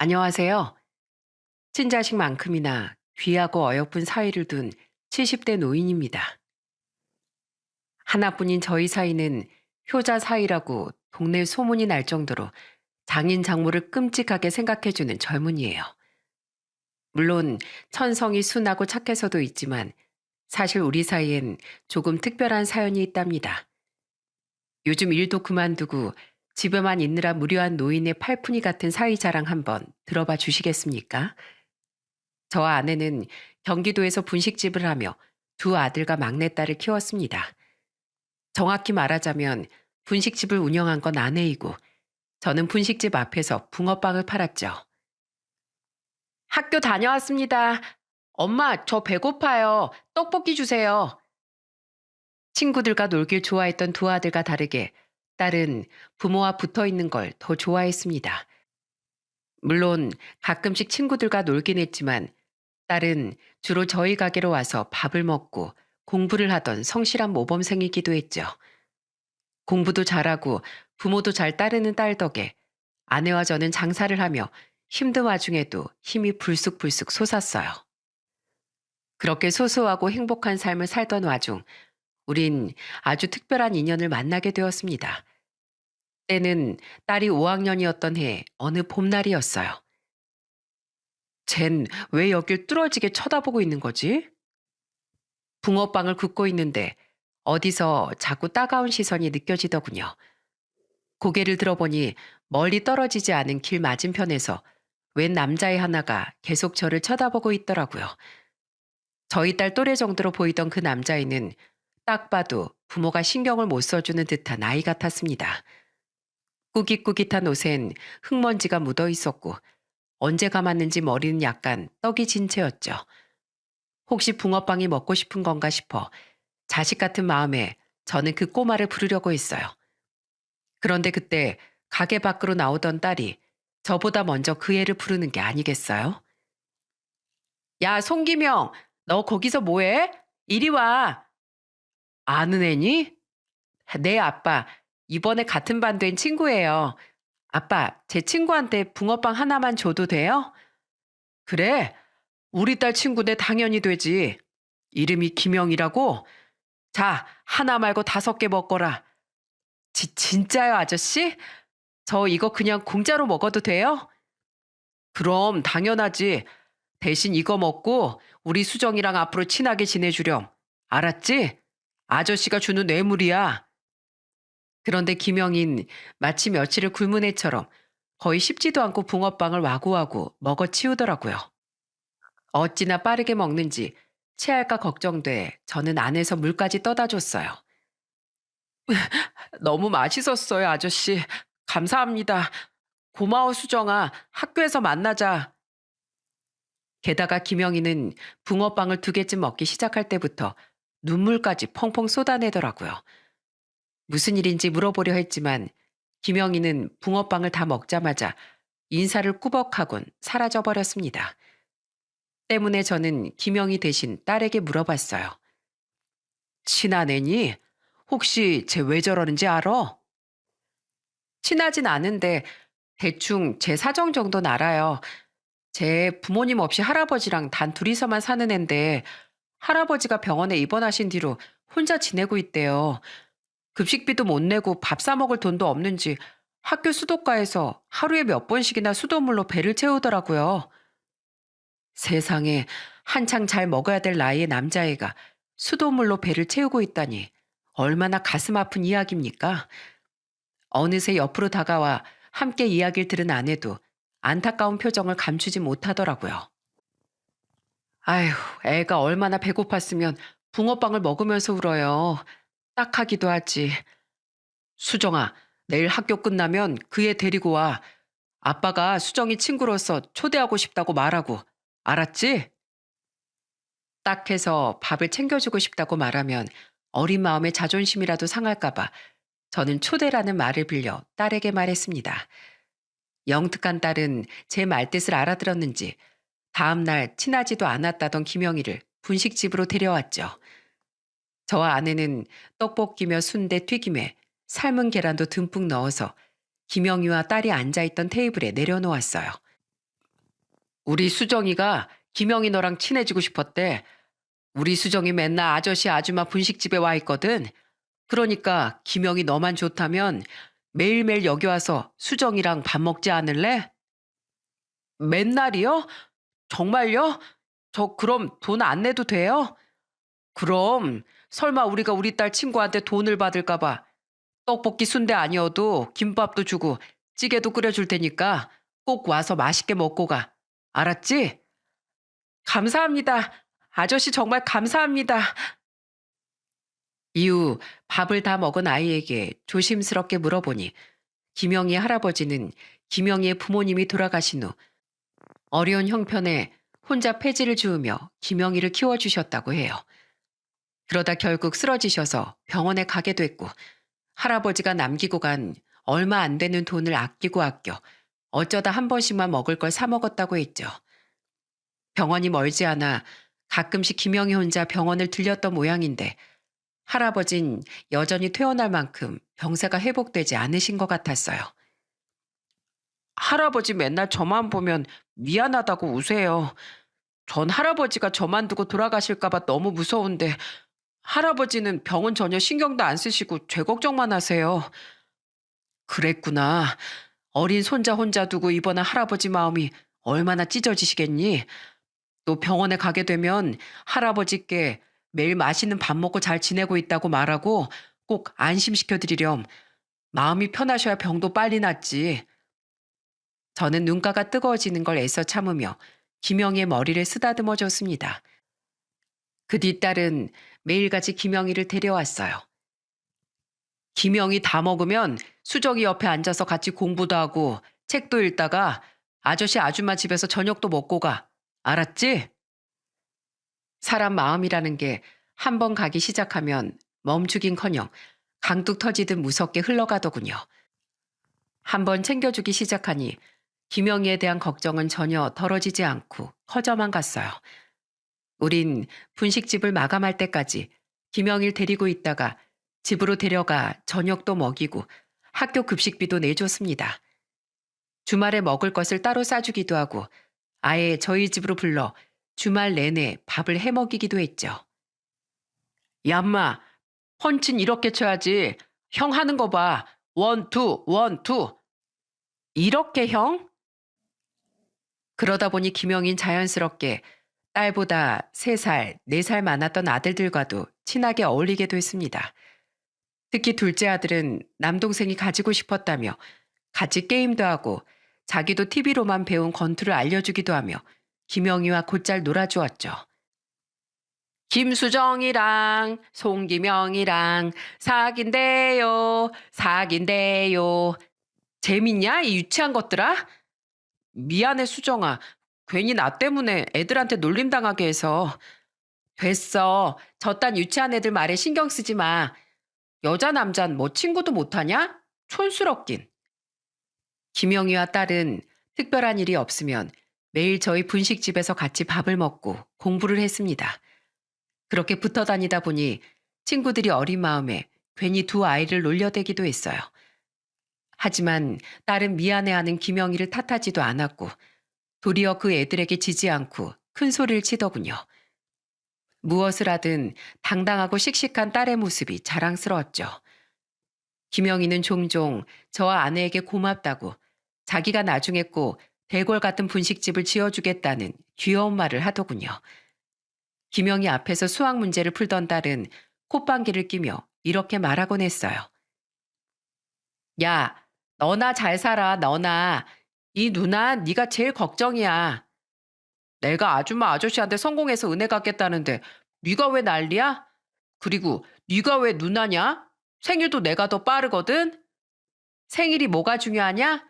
안녕하세요. 친자식만큼이나 귀하고 어여쁜 사이를 둔 70대 노인입니다. 하나뿐인 저희 사이는 효자 사이라고 동네 소문이 날 정도로 장인 장모를 끔찍하게 생각해주는 젊은이에요. 물론 천성이 순하고 착해서도 있지만 사실 우리 사이엔 조금 특별한 사연이 있답니다. 요즘 일도 그만두고 집에만 있느라 무료한 노인의 팔푼이 같은 사위 자랑 한번 들어봐 주시겠습니까? 저와 아내는 경기도에서 분식집을 하며 두 아들과 막내딸을 키웠습니다. 정확히 말하자면 분식집을 운영한 건 아내이고 저는 분식집 앞에서 붕어빵을 팔았죠. 학교 다녀왔습니다. 엄마, 저 배고파요. 떡볶이 주세요. 친구들과 놀길 좋아했던 두 아들과 다르게 딸은 부모와 붙어 있는 걸 더 좋아했습니다. 물론 가끔씩 친구들과 놀긴 했지만 딸은 주로 저희 가게로 와서 밥을 먹고 공부를 하던 성실한 모범생이기도 했죠. 공부도 잘하고 부모도 잘 따르는 딸 덕에 아내와 저는 장사를 하며 힘든 와중에도 힘이 불쑥불쑥 솟았어요. 그렇게 소소하고 행복한 삶을 살던 와중 우린 아주 특별한 인연을 만나게 되었습니다. 때는 딸이 5학년이었던 해 어느 봄날이었어요. 쟨 왜 여길 뚫어지게 쳐다보고 있는 거지? 붕어빵을 굽고 있는데 어디서 자꾸 따가운 시선이 느껴지더군요. 고개를 들어보니 멀리 떨어지지 않은 길 맞은편에서 웬 남자애 하나가 계속 저를 쳐다보고 있더라고요. 저희 딸 또래 정도로 보이던 그 남자애는 딱 봐도 부모가 신경을 못 써주는 듯한 아이 같았습니다. 꾸깃꾸깃한 옷엔 흙먼지가 묻어 있었고 언제 감았는지 머리는 약간 떡이 진 채였죠. 혹시 붕어빵이 먹고 싶은 건가 싶어 자식 같은 마음에 저는 그 꼬마를 부르려고 했어요. 그런데 그때 가게 밖으로 나오던 딸이 저보다 먼저 그 애를 부르는 게 아니겠어요? 야, 송기명, 너 거기서 뭐해? 이리 와. 아는 애니? 네, 아빠. 이번에 같은 반 된 친구예요. 아빠, 제 친구한테 붕어빵 하나만 줘도 돼요? 그래, 우리 딸 친구네 당연히 되지. 이름이 김영이라고? 자, 하나 말고 5개 먹거라. 진짜요, 아저씨? 저 이거 그냥 공짜로 먹어도 돼요? 그럼 당연하지. 대신 이거 먹고 우리 수정이랑 앞으로 친하게 지내주렴. 알았지? 아저씨가 주는 뇌물이야. 그런데 김영인 마치 며칠을 굶은 애처럼 거의 씹지도 않고 붕어빵을 와구와구 먹어치우더라고요. 어찌나 빠르게 먹는지 체할까 걱정돼 저는 안에서 물까지 떠다 줬어요. 너무 맛있었어요, 아저씨. 감사합니다. 고마워, 수정아. 학교에서 만나자. 게다가 김영희는 붕어빵을 2개쯤 먹기 시작할 때부터 눈물까지 펑펑 쏟아내더라고요. 무슨 일인지 물어보려 했지만 김영희는 붕어빵을 다 먹자마자 인사를 꾸벅하곤 사라져버렸습니다. 때문에 저는 김영희 대신 딸에게 물어봤어요. 친한 애니? 혹시 쟤 왜 저러는지 알아? 친하진 않은데 대충 제 사정 정도는 알아요. 제 부모님 없이 할아버지랑 단 둘이서만 사는 앤데 할아버지가 병원에 입원하신 뒤로 혼자 지내고 있대요. 급식비도 못 내고 밥 사 먹을 돈도 없는지 학교 수도가에서 하루에 몇 번씩이나 수돗물로 배를 채우더라고요. 세상에 한창 잘 먹어야 될 나이의 남자애가 수돗물로 배를 채우고 있다니 얼마나 가슴 아픈 이야기입니까? 어느새 옆으로 다가와 함께 이야기를 들은 아내도 안타까운 표정을 감추지 못하더라고요. 아휴, 애가 얼마나 배고팠으면 붕어빵을 먹으면서 울어요. 딱하기도 하지. 수정아, 내일 학교 끝나면 그 애 데리고 와. 아빠가 수정이 친구로서 초대하고 싶다고 말하고. 알았지? 딱해서 밥을 챙겨주고 싶다고 말하면 어린 마음의 자존심이라도 상할까봐 저는 초대라는 말을 빌려 딸에게 말했습니다. 영특한 딸은 제 말뜻을 알아들었는지 다음날 친하지도 않았다던 김영희를 분식집으로 데려왔죠. 저와 아내는 떡볶이며 순대 튀김에 삶은 계란도 듬뿍 넣어서 김영희와 딸이 앉아있던 테이블에 내려놓았어요. 우리 수정이가 김영희 너랑 친해지고 싶었대. 우리 수정이 맨날 아저씨 아줌마 분식집에 와 있거든. 그러니까 김영희 너만 좋다면 매일매일 여기 와서 수정이랑 밥 먹지 않을래? 맨날이요? 정말요? 저 그럼 돈 안 내도 돼요? 그럼 설마 우리가 우리 딸 친구한테 돈을 받을까 봐 떡볶이 순대 아니어도 김밥도 주고 찌개도 끓여줄 테니까 꼭 와서 맛있게 먹고 가. 알았지? 감사합니다. 아저씨 정말 감사합니다. 이후 밥을 다 먹은 아이에게 조심스럽게 물어보니 김영희 할아버지는 김영희의 부모님이 돌아가신 후 어려운 형편에 혼자 폐지를 주우며 김영희를 키워주셨다고 해요. 그러다 결국 쓰러지셔서 병원에 가게 됐고 할아버지가 남기고 간 얼마 안 되는 돈을 아끼고 어쩌다 한 번씩만 먹을 걸 사 먹었다고 했죠. 병원이 멀지 않아 가끔씩 김영희 혼자 병원을 들렸던 모양인데 할아버진 여전히 퇴원할 만큼 병세가 회복되지 않으신 것 같았어요. 할아버지 맨날 저만 보면 미안하다고 우세요. 전 할아버지가 저만 두고 돌아가실까봐 너무 무서운데 할아버지는 병은 전혀 신경도 안 쓰시고 제 걱정만 하세요. 그랬구나. 어린 손자 혼자 두고 입원한 할아버지 마음이 얼마나 찢어지시겠니? 또 병원에 가게 되면 할아버지께 매일 맛있는 밥 먹고 잘 지내고 있다고 말하고 꼭 안심시켜 드리렴. 마음이 편하셔야 병도 빨리 낫지. 저는 눈가가 뜨거워지는 걸 애써 참으며 김영희의 머리를 쓰다듬어 줬습니다. 그 뒤 딸은 매일같이 김영희를 데려왔어요. 김영희 다 먹으면 수정이 옆에 앉아서 같이 공부도 하고 책도 읽다가 아저씨 아줌마 집에서 저녁도 먹고 가. 알았지? 사람 마음이라는 게 한 번 가기 시작하면 멈추긴커녕 강둑 터지듯 무섭게 흘러가더군요. 한 번 챙겨주기 시작하니 김영희에 대한 걱정은 전혀 덜어지지 않고 커져만 갔어요. 우린 분식집을 마감할 때까지 김영희를 데리고 있다가 집으로 데려가 저녁도 먹이고 학교 급식비도 내줬습니다. 주말에 먹을 것을 따로 싸주기도 하고 아예 저희 집으로 불러 주말 내내 밥을 해 먹이기도 했죠. 얌마, 펀치는 이렇게 쳐야지. 형 하는 거 봐. 원, 투, 원, 투. 이렇게 형? 그러다 보니 김영인 자연스럽게 딸보다 3살, 4살 많았던 아들들과도 친하게 어울리게 됐습니다. 특히 둘째 아들은 남동생이 가지고 싶었다며 같이 게임도 하고 자기도 TV로만 배운 권투를 알려주기도 하며 김영희와 곧잘 놀아주었죠. 김수정이랑 송기명이랑 사귄대요. 사귄대요. 재밌냐? 이 유치한 것들아? 미안해 수정아. 괜히 나 때문에 애들한테 놀림당하게 해서. 됐어. 저딴 유치한 애들 말에 신경 쓰지 마. 여자 남잔 뭐 친구도 못하냐? 촌스럽긴. 김영희와 딸은 특별한 일이 없으면 매일 저희 분식집에서 같이 밥을 먹고 공부를 했습니다. 그렇게 붙어 다니다 보니 친구들이 어린 마음에 괜히 두 아이를 놀려대기도 했어요. 하지만 딸은 미안해하는 김영희를 탓하지도 않았고 도리어 그 애들에게 지지 않고 큰 소리를 치더군요. 무엇을 하든 당당하고 씩씩한 딸의 모습이 자랑스러웠죠. 김영희는 종종 저와 아내에게 고맙다고 자기가 나중에 꼭 대궐 같은 분식집을 지어주겠다는 귀여운 말을 하더군요. 김영희 앞에서 수학 문제를 풀던 딸은 콧방귀를 끼며 이렇게 말하곤 했어요. 야, 너나 잘 살아, 너나. 이 누나 네가 제일 걱정이야. 내가 아줌마 아저씨한테 성공해서 은혜 갚겠다는데 네가 왜 난리야? 그리고 네가 왜 누나냐? 생일도 내가 더 빠르거든? 생일이 뭐가 중요하냐?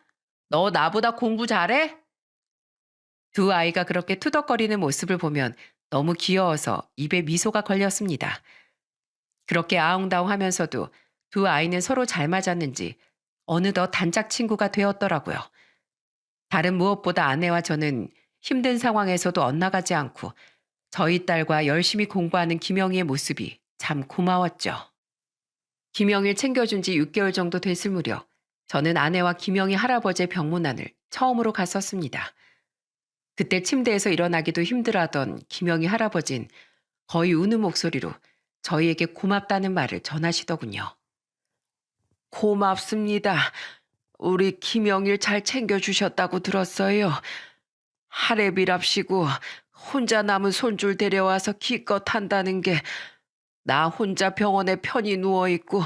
너 나보다 공부 잘해? 두 아이가 그렇게 투덕거리는 모습을 보면 너무 귀여워서 입에 미소가 걸렸습니다. 그렇게 아웅다웅 하면서도 두 아이는 서로 잘 맞았는지 어느덧 단짝 친구가 되었더라고요. 다른 무엇보다 아내와 저는 힘든 상황에서도 엇나가지 않고 저희 딸과 열심히 공부하는 김영희의 모습이 참 고마웠죠. 김영희를 챙겨준 지 6개월 정도 됐을 무렵 저는 아내와 김영희 할아버지의 병문안을 처음으로 갔었습니다. 그때 침대에서 일어나기도 힘들어하던 김영희 할아버진 거의 우는 목소리로 저희에게 고맙다는 말을 전하시더군요. 고맙습니다. 우리 김영일 잘 챙겨주셨다고 들었어요. 할애비랍시고 혼자 남은 손줄 데려와서 기껏 한다는 게 나 혼자 병원에 편히 누워있고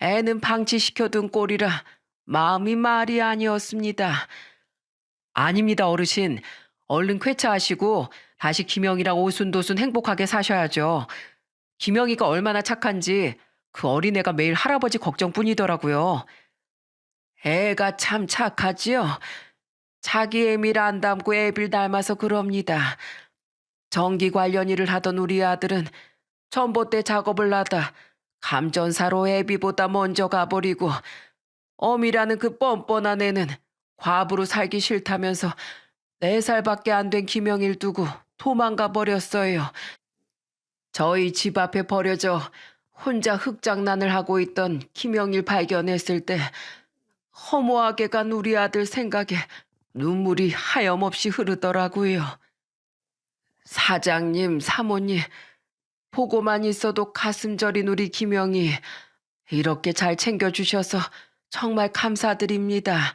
애는 방치시켜둔 꼴이라 마음이 말이 아니었습니다. 아닙니다, 어르신. 얼른 쾌차하시고 다시 김영이랑 오순도순 행복하게 사셔야죠. 김영이가 얼마나 착한지 그 어린애가 매일 할아버지 걱정뿐이더라고요. 애가 참 착하지요. 자기 애미를 안 닮고 애비를 닮아서 그럽니다. 전기 관련 일을 하던 우리 아들은 전봇대 작업을 하다 감전사로 애비보다 먼저 가버리고 어미라는 그 뻔뻔한 애는 과부로 살기 싫다면서 4살밖에 안 된 김영일 두고 도망가 버렸어요. 저희 집 앞에 버려져 혼자 흙장난을 하고 있던 김영일 발견했을 때 허무하게 간 우리 아들 생각에 눈물이 하염없이 흐르더라고요. 사장님, 사모님, 보고만 있어도 가슴 저린 우리 김영희 이렇게 잘 챙겨주셔서 정말 감사드립니다.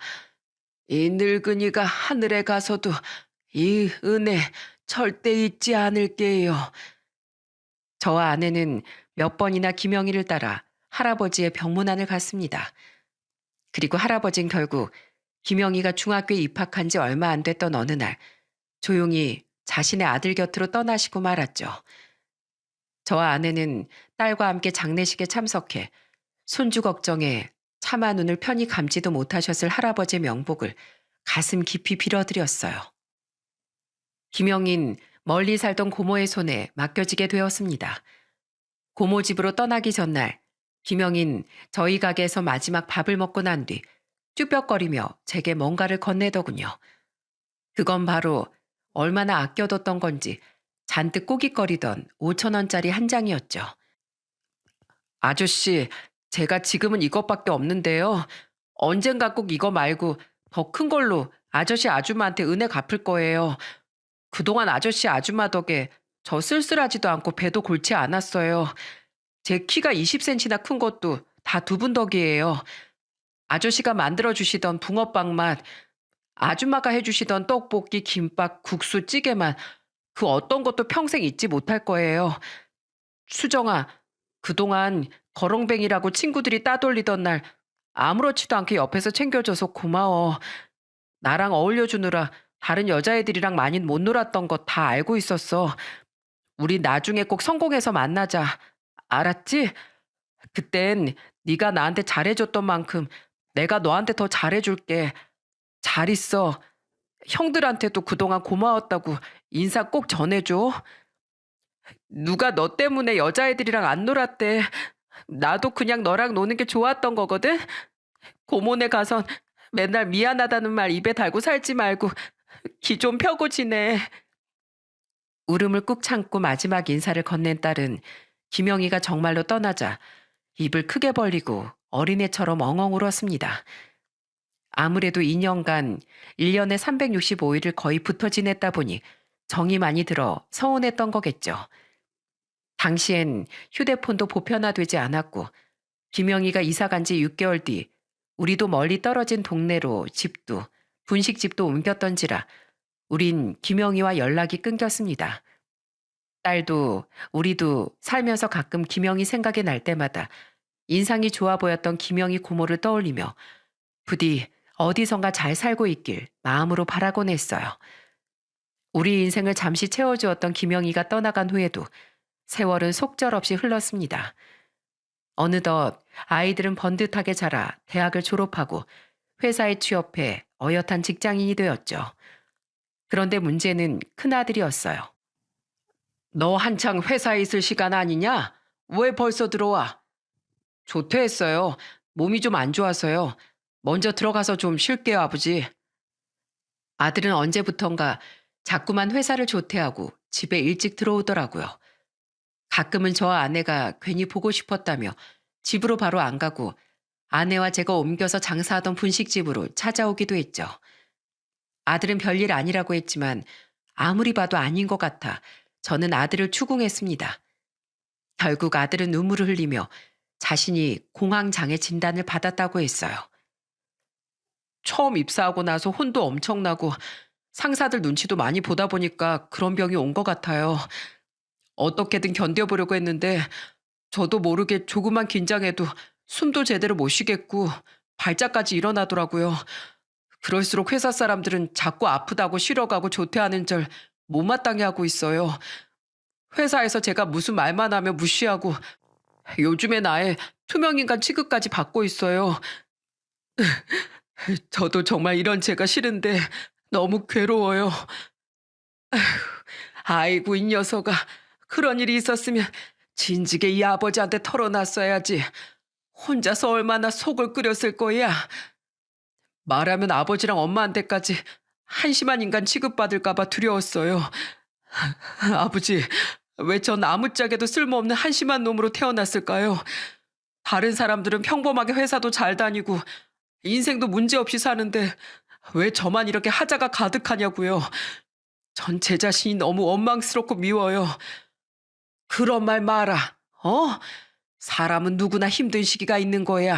이 늙은이가 하늘에 가서도 이 은혜 절대 잊지 않을게요. 저와 아내는 몇 번이나 김영희를 따라 할아버지의 병문안을 갔습니다. 그리고 할아버진 결국 김영희가 중학교에 입학한 지 얼마 안 됐던 어느 날 조용히 자신의 아들 곁으로 떠나시고 말았죠. 저와 아내는 딸과 함께 장례식에 참석해 손주 걱정에 차마 눈을 편히 감지도 못하셨을 할아버지의 명복을 가슴 깊이 빌어드렸어요. 김영인 멀리 살던 고모의 손에 맡겨지게 되었습니다. 고모 집으로 떠나기 전날 김영인 저희 가게에서 마지막 밥을 먹고 난 뒤 쭈뼛거리며 제게 뭔가를 건네더군요. 그건 바로 얼마나 아껴뒀던 건지 잔뜩 꾸깃거리던 5,000원짜리 한 장이었죠. 아저씨, 제가 지금은 이것밖에 없는데요. 언젠가 꼭 이거 말고 더 큰 걸로 아저씨 아줌마한테 은혜 갚을 거예요. 그동안 아저씨 아줌마 덕에 저 쓸쓸하지도 않고 배도 골치 않았어요. 제 키가 20cm나 큰 것도 다 두 분 덕이에요. 아저씨가 만들어주시던 붕어빵 맛, 아줌마가 해주시던 떡볶이, 김밥, 국수, 찌개만 그 어떤 것도 평생 잊지 못할 거예요. 수정아, 그동안 거렁뱅이라고 친구들이 따돌리던 날 아무렇지도 않게 옆에서 챙겨줘서 고마워. 나랑 어울려주느라 다른 여자애들이랑 많이 못 놀았던 거 다 알고 있었어. 우리 나중에 꼭 성공해서 만나자. 알았지? 그땐 네가 나한테 잘해줬던 만큼 내가 너한테 더 잘해줄게. 잘 있어. 형들한테도 그동안 고마웠다고 인사 꼭 전해줘. 누가 너 때문에 여자애들이랑 안 놀았대. 나도 그냥 너랑 노는 게 좋았던 거거든. 고모네 가선 맨날 미안하다는 말 입에 달고 살지 말고 기 좀 펴고 지내. 울음을 꾹 참고 마지막 인사를 건넨 딸은 김영희가 정말로 떠나자 입을 크게 벌리고 어린애처럼 엉엉 울었습니다. 아무래도 2년간 1년에 365일을 거의 붙어 지냈다 보니 정이 많이 들어 서운했던 거겠죠. 당시엔 휴대폰도 보편화되지 않았고 김영희가 이사 간 지 6개월 뒤 우리도 멀리 떨어진 동네로 집도 분식집도 옮겼던지라 우린 김영희와 연락이 끊겼습니다. 딸도 우리도 살면서 가끔 김영희 생각이 날 때마다 인상이 좋아 보였던 김영희 고모를 떠올리며 부디 어디선가 잘 살고 있길 마음으로 바라곤 했어요. 우리 인생을 잠시 채워주었던 김영희가 떠나간 후에도 세월은 속절없이 흘렀습니다. 어느덧 아이들은 번듯하게 자라 대학을 졸업하고 회사에 취업해 어엿한 직장인이 되었죠. 그런데 문제는 큰아들이었어요. 너 한창 회사에 있을 시간 아니냐? 왜 벌써 들어와? 조퇴했어요. 몸이 좀 안 좋아서요. 먼저 들어가서 좀 쉴게요, 아버지. 아들은 언제부턴가 자꾸만 회사를 조퇴하고 집에 일찍 들어오더라고요. 가끔은 저와 아내가 괜히 보고 싶었다며 집으로 바로 안 가고 아내와 제가 옮겨서 장사하던 분식집으로 찾아오기도 했죠. 아들은 별일 아니라고 했지만 아무리 봐도 아닌 것 같아 저는 아들을 추궁했습니다. 결국 아들은 눈물을 흘리며 자신이 공황장애 진단을 받았다고 했어요. 처음 입사하고 나서 혼도 엄청나고 상사들 눈치도 많이 보다 보니까 그런 병이 온 것 같아요. 어떻게든 견뎌보려고 했는데 저도 모르게 조금만 긴장해도 숨도 제대로 못 쉬겠고 발작까지 일어나더라고요. 그럴수록 회사 사람들은 자꾸 아프다고 쉬러가고 조퇴하는 절 못마땅해 하고 있어요. 회사에서 제가 무슨 말만 하면 무시하고 요즘엔 아예 투명인간 취급까지 받고 있어요. 저도 정말 이런 제가 싫은데 너무 괴로워요. 아이고 이 녀석아. 그런 일이 있었으면 진즉에 이 아버지한테 털어놨어야지. 혼자서 얼마나 속을 끓였을 거야. 말하면 아버지랑 엄마한테까지 한심한 인간 취급받을까 봐 두려웠어요. 아버지, 왜 전 아무짝에도 쓸모없는 한심한 놈으로 태어났을까요? 다른 사람들은 평범하게 회사도 잘 다니고 인생도 문제없이 사는데 왜 저만 이렇게 하자가 가득하냐고요. 전 제 자신이 너무 원망스럽고 미워요. 그런 말 마라. 어? 사람은 누구나 힘든 시기가 있는 거야.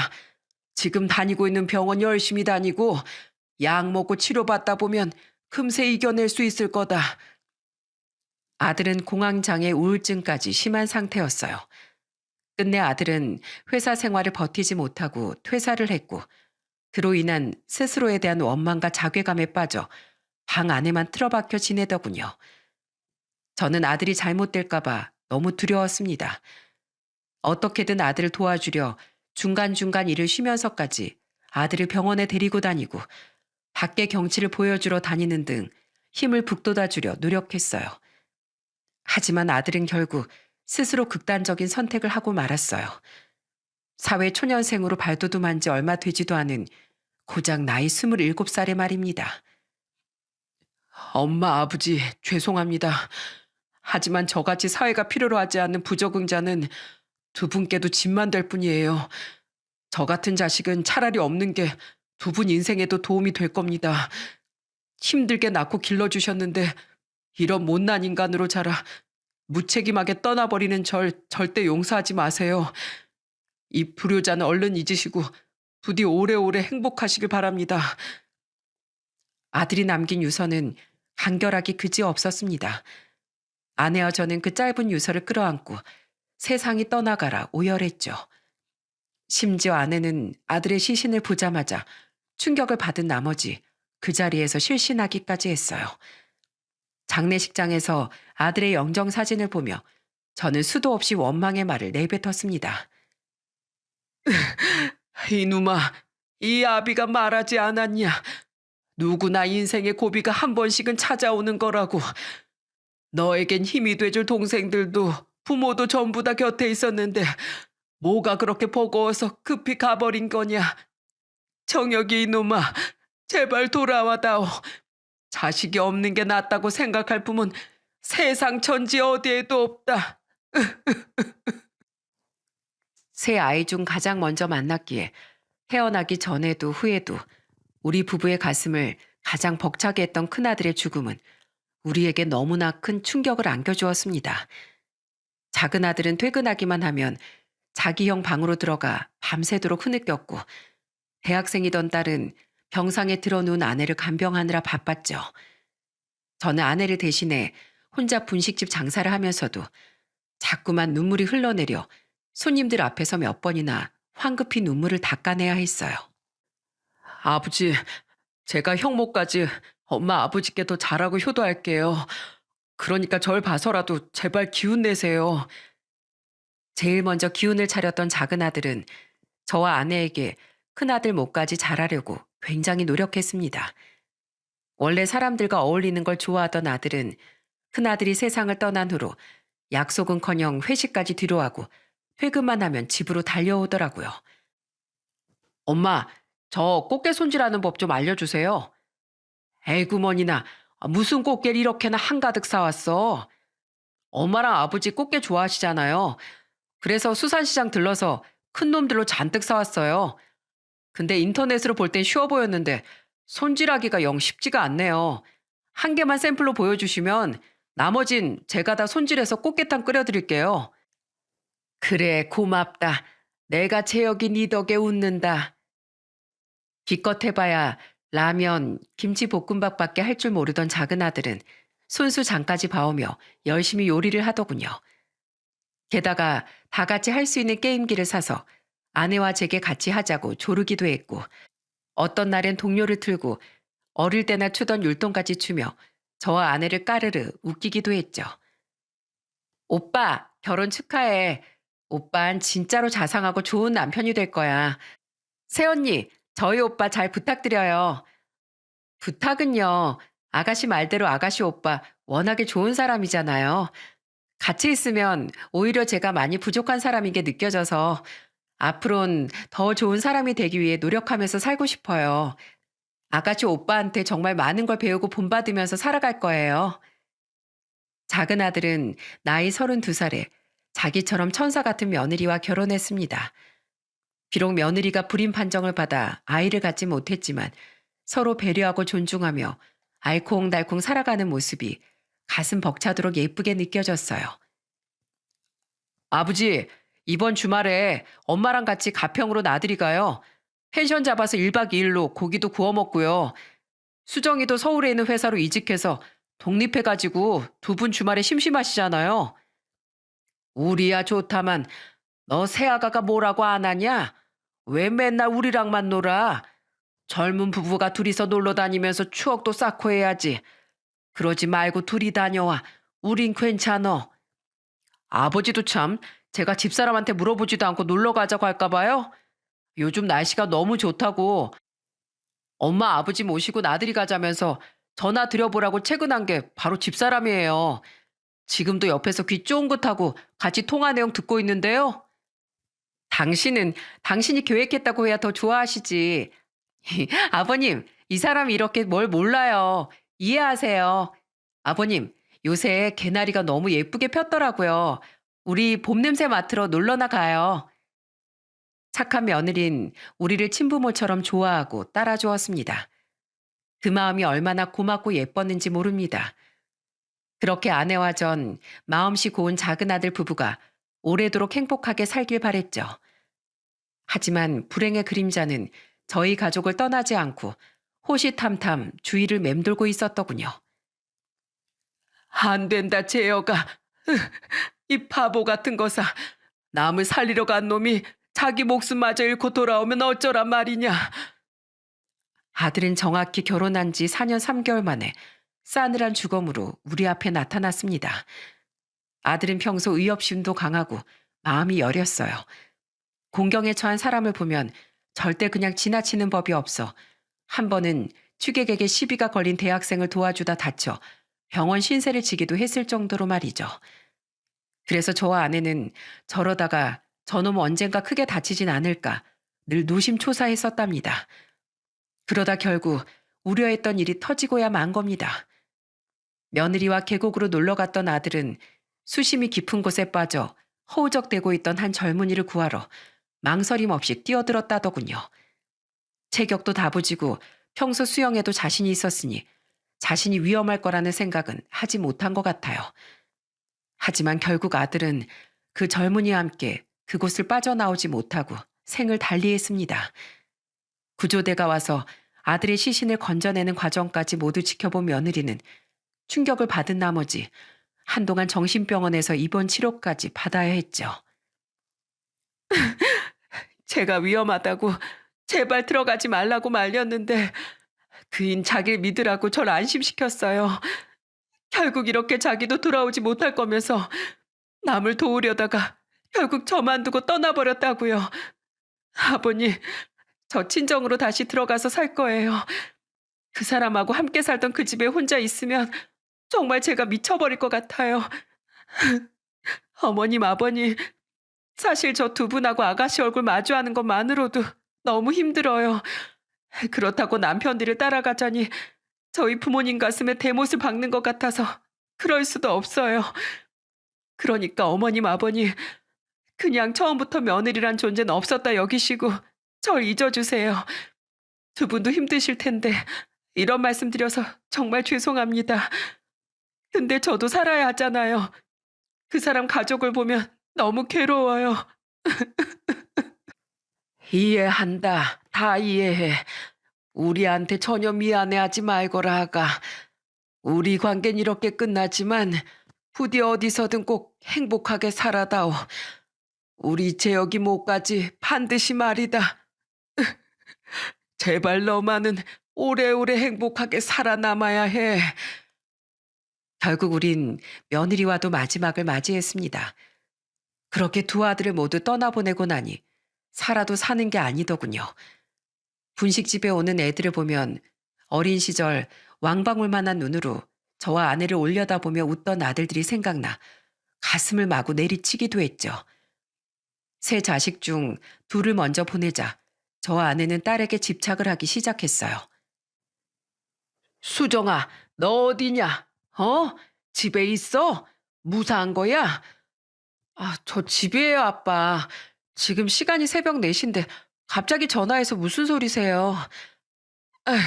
지금 다니고 있는 병원 열심히 다니고 약 먹고 치료받다 보면 금세 이겨낼 수 있을 거다. 아들은 공황장애 우울증까지 심한 상태였어요. 끝내 아들은 회사 생활을 버티지 못하고 퇴사를 했고 그로 인한 스스로에 대한 원망과 자괴감에 빠져 방 안에만 틀어박혀 지내더군요. 저는 아들이 잘못될까 봐 너무 두려웠습니다. 어떻게든 아들을 도와주려 중간중간 일을 쉬면서까지 아들을 병원에 데리고 다니고 밖에 경치를 보여주러 다니는 등 힘을 북돋아주려 노력했어요. 하지만 아들은 결국 스스로 극단적인 선택을 하고 말았어요. 사회 초년생으로 발돋움한 지 얼마 되지도 않은 고작 나이 27살의 말입니다. 엄마, 아버지, 죄송합니다. 하지만 저같이 사회가 필요로 하지 않는 부적응자는 두 분께도 짐만 될 뿐이에요. 저 같은 자식은 차라리 없는 게 두 분 인생에도 도움이 될 겁니다. 힘들게 낳고 길러주셨는데 이런 못난 인간으로 자라 무책임하게 떠나버리는 절 절대 용서하지 마세요. 이 불효자는 얼른 잊으시고 부디 오래오래 행복하시길 바랍니다. 아들이 남긴 유서는 간결하기 그지없었습니다. 아내와 저는 그 짧은 유서를 끌어안고 세상이 떠나가라 오열했죠. 심지어 아내는 아들의 시신을 보자마자 충격을 받은 나머지 그 자리에서 실신하기까지 했어요. 장례식장에서 아들의 영정 사진을 보며 저는 수도 없이 원망의 말을 내뱉었습니다. 이놈아, 이 아비가 말하지 않았냐. 누구나 인생의 고비가 한 번씩은 찾아오는 거라고. 너에겐 힘이 돼줄 동생들도 부모도 전부 다 곁에 있었는데 뭐가 그렇게 버거워서 급히 가버린 거냐. 정혁이 이놈아, 제발 돌아와다오. 자식이 없는 게 낫다고 생각할 품은 세상 천지 어디에도 없다. 세 아이 중 가장 먼저 만났기에 태어나기 전에도 후에도 우리 부부의 가슴을 가장 벅차게 했던 큰아들의 죽음은 우리에게 너무나 큰 충격을 안겨주었습니다. 작은 아들은 퇴근하기만 하면 자기 형 방으로 들어가 밤새도록 흐느꼈고 대학생이던 딸은 병상에 들어누운 아내를 간병하느라 바빴죠. 저는 아내를 대신해 혼자 분식집 장사를 하면서도 자꾸만 눈물이 흘러내려 손님들 앞에서 몇 번이나 황급히 눈물을 닦아내야 했어요. 아버지, 제가 형모까지 엄마 아버지께 더 잘하고 효도할게요. 그러니까 절 봐서라도 제발 기운 내세요. 제일 먼저 기운을 차렸던 작은 아들은 저와 아내에게 큰아들 몫까지 잘하려고 굉장히 노력했습니다. 원래 사람들과 어울리는 걸 좋아하던 아들은 큰아들이 세상을 떠난 후로 약속은커녕 회식까지 뒤로하고 퇴근만 하면 집으로 달려오더라고요. 엄마, 저 꽃게 손질하는 법 좀 알려주세요. 에이구 머니나 무슨 꽃게를 이렇게나 한가득 사왔어. 엄마랑 아버지 꽃게 좋아하시잖아요. 그래서 수산시장 들러서 큰 놈들로 잔뜩 사왔어요. 근데 인터넷으로 볼 땐 쉬워 보였는데 손질하기가 영 쉽지가 않네요. 한 개만 샘플로 보여주시면 나머진 제가 다 손질해서 꽃게탕 끓여드릴게요. 그래, 고맙다. 내가 재혁이 네 덕에 웃는다. 기껏 해봐야 라면, 김치볶음밥밖에 할 줄 모르던 작은 아들은 손수 장까지 봐오며 열심히 요리를 하더군요. 게다가 다 같이 할 수 있는 게임기를 사서 아내와 제게 같이 하자고 조르기도 했고, 어떤 날엔 동료를 틀고 어릴 때나 추던 율동까지 추며 저와 아내를 까르르 웃기기도 했죠. 오빠, 결혼 축하해. 오빤 진짜로 자상하고 좋은 남편이 될 거야. 새언니, 저희 오빠 잘 부탁드려요. 부탁은요. 아가씨 말대로 아가씨 오빠 워낙에 좋은 사람이잖아요. 같이 있으면 오히려 제가 많이 부족한 사람인 게 느껴져서 앞으론 더 좋은 사람이 되기 위해 노력하면서 살고 싶어요. 아가씨 오빠한테 정말 많은 걸 배우고 본받으면서 살아갈 거예요. 작은 아들은 나이 32살에 자기처럼 천사 같은 며느리와 결혼했습니다. 비록 며느리가 불임 판정을 받아 아이를 갖지 못했지만 서로 배려하고 존중하며 알콩달콩 살아가는 모습이 가슴 벅차도록 예쁘게 느껴졌어요. 아버지, 이번 주말에 엄마랑 같이 가평으로 나들이 가요. 펜션 잡아서 1박 2일로 고기도 구워 먹고요. 수정이도 서울에 있는 회사로 이직해서 독립해가지고 두 분 주말에 심심하시잖아요. 우리야 좋다만 너 새아가가 뭐라고 안 하냐? 왜 맨날 우리랑만 놀아? 젊은 부부가 둘이서 놀러 다니면서 추억도 쌓고 해야지. 그러지 말고 둘이 다녀와. 우린 괜찮어. 아버지도 참 제가 집사람한테 물어보지도 않고 놀러 가자고 할까 봐요. 요즘 날씨가 너무 좋다고 엄마 아버지 모시고 나들이 가자면서 전화 드려보라고 채근한 게 바로 집사람이에요. 지금도 옆에서 귀 쫑긋하고 같이 통화 내용 듣고 있는데요. 당신은 당신이 계획했다고 해야 더 좋아하시지. 아버님, 이 사람이 이렇게 뭘 몰라요. 이해하세요. 아버님, 요새 개나리가 너무 예쁘게 폈더라고요. 우리 봄 냄새 맡으러 놀러나 가요. 착한 며느린 우리를 친부모처럼 좋아하고 따라주었습니다. 그 마음이 얼마나 고맙고 예뻤는지 모릅니다. 그렇게 아내와 전 마음씨 고운 작은 아들 부부가 오래도록 행복하게 살길 바랬죠. 하지만 불행의 그림자는 저희 가족을 떠나지 않고 호시탐탐 주위를 맴돌고 있었더군요. 안 된다, 재혁아. 이 바보 같은 거사. 남을 살리러 간 놈이 자기 목숨마저 잃고 돌아오면 어쩌란 말이냐. 아들은 정확히 결혼한 지 4년 3개월 만에 싸늘한 죽음으로 우리 앞에 나타났습니다. 아들은 평소 의협심도 강하고 마음이 여렸어요. 공경에 처한 사람을 보면 절대 그냥 지나치는 법이 없어 한 번은 취객에게 시비가 걸린 대학생을 도와주다 다쳐 병원 신세를 지기도 했을 정도로 말이죠. 그래서 저와 아내는 저러다가 저놈 언젠가 크게 다치진 않을까 늘 노심초사했었답니다. 그러다 결국 우려했던 일이 터지고야 만 겁니다. 며느리와 계곡으로 놀러 갔던 아들은 수심이 깊은 곳에 빠져 허우적대고 있던 한 젊은이를 구하러 망설임 없이 뛰어들었다더군요. 체격도 다부지고 평소 수영에도 자신이 있었으니 자신이 위험할 거라는 생각은 하지 못한 것 같아요. 하지만 결국 아들은 그 젊은이와 함께 그곳을 빠져나오지 못하고 생을 달리했습니다. 구조대가 와서 아들의 시신을 건져내는 과정까지 모두 지켜본 며느리는 충격을 받은 나머지 한동안 정신병원에서 입원 치료까지 받아야 했죠. 제가 위험하다고 제발 들어가지 말라고 말렸는데 그인 자기를 믿으라고 절 안심시켰어요. 결국 이렇게 자기도 돌아오지 못할 거면서 남을 도우려다가 결국 저만 두고 떠나버렸다고요. 아버님, 저 친정으로 다시 들어가서 살 거예요. 그 사람하고 함께 살던 그 집에 혼자 있으면 정말 제가 미쳐버릴 것 같아요. 어머님, 아버님, 사실 저 두 분하고 아가씨 얼굴 마주하는 것만으로도 너무 힘들어요. 그렇다고 남편들을 따라가자니 저희 부모님 가슴에 대못을 박는 것 같아서 그럴 수도 없어요. 그러니까 어머님, 아버님, 그냥 처음부터 며느리란 존재는 없었다 여기시고 절 잊어주세요. 두 분도 힘드실 텐데 이런 말씀 드려서 정말 죄송합니다. 근데 저도 살아야 하잖아요. 그 사람 가족을 보면 너무 괴로워요. 이해한다. 다 이해해. 우리한테 전혀 미안해하지 말거라 하가. 우리 관계는 이렇게 끝나지만 부디 어디서든 꼭 행복하게 살아다오. 우리 재혁이 목까지 반드시 말이다. 제발 너만은 오래오래 행복하게 살아남아야 해. 결국 우린 며느리와도 마지막을 맞이했습니다. 그렇게 두 아들을 모두 떠나보내고 나니 살아도 사는 게 아니더군요. 분식집에 오는 애들을 보면 어린 시절 왕방울만한 눈으로 저와 아내를 올려다보며 웃던 아들들이 생각나 가슴을 마구 내리치기도 했죠. 세 자식 중 둘을 먼저 보내자 저와 아내는 딸에게 집착을 하기 시작했어요. 수정아, 너 어디냐? 집에 있어? 무사한 거야? 저 집이에요, 아빠. 지금 시간이 새벽 4시인데 갑자기 전화해서 무슨 소리세요? 아휴,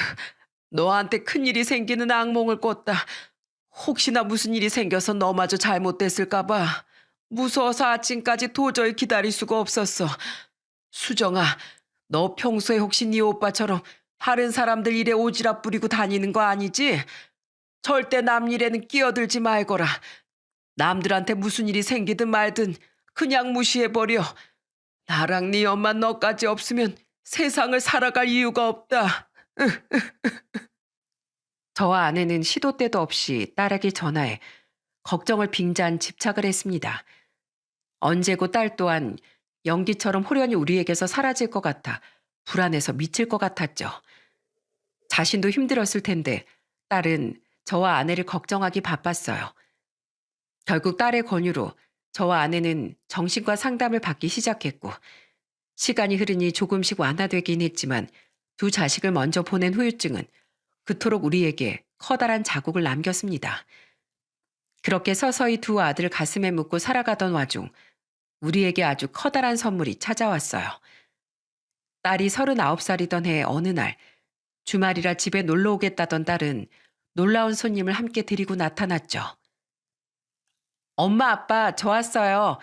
너한테 큰일이 생기는 악몽을 꿨다. 혹시나 무슨 일이 생겨서 너마저 잘못됐을까 봐. 무서워서 아침까지 도저히 기다릴 수가 없었어. 수정아, 너 평소에 혹시 네 오빠처럼 다른 사람들 일에 오지랖 부리고 다니는 거 아니지? 절대 남 일에는 끼어들지 말거라. 남들한테 무슨 일이 생기든 말든 그냥 무시해버려. 나랑 네 엄마 너까지 없으면 세상을 살아갈 이유가 없다. 저와 아내는 시도 때도 없이 딸에게 전화해 걱정을 빙자한 집착을 했습니다. 언제고 딸 또한 연기처럼 호련히 우리에게서 사라질 것 같아 불안해서 미칠 것 같았죠. 자신도 힘들었을 텐데 딸은 저와 아내를 걱정하기 바빴어요. 결국 딸의 권유로 저와 아내는 정신과 상담을 받기 시작했고 시간이 흐르니 조금씩 완화되긴 했지만 두 자식을 먼저 보낸 후유증은 그토록 우리에게 커다란 자국을 남겼습니다. 그렇게 서서히 두 아들을 가슴에 묻고 살아가던 와중 우리에게 아주 커다란 선물이 찾아왔어요. 딸이 39살이던 해 어느 날 주말이라 집에 놀러 오겠다던 딸은 놀라운 손님을 함께 데리고 나타났죠. 엄마, 아빠, 저 왔어요.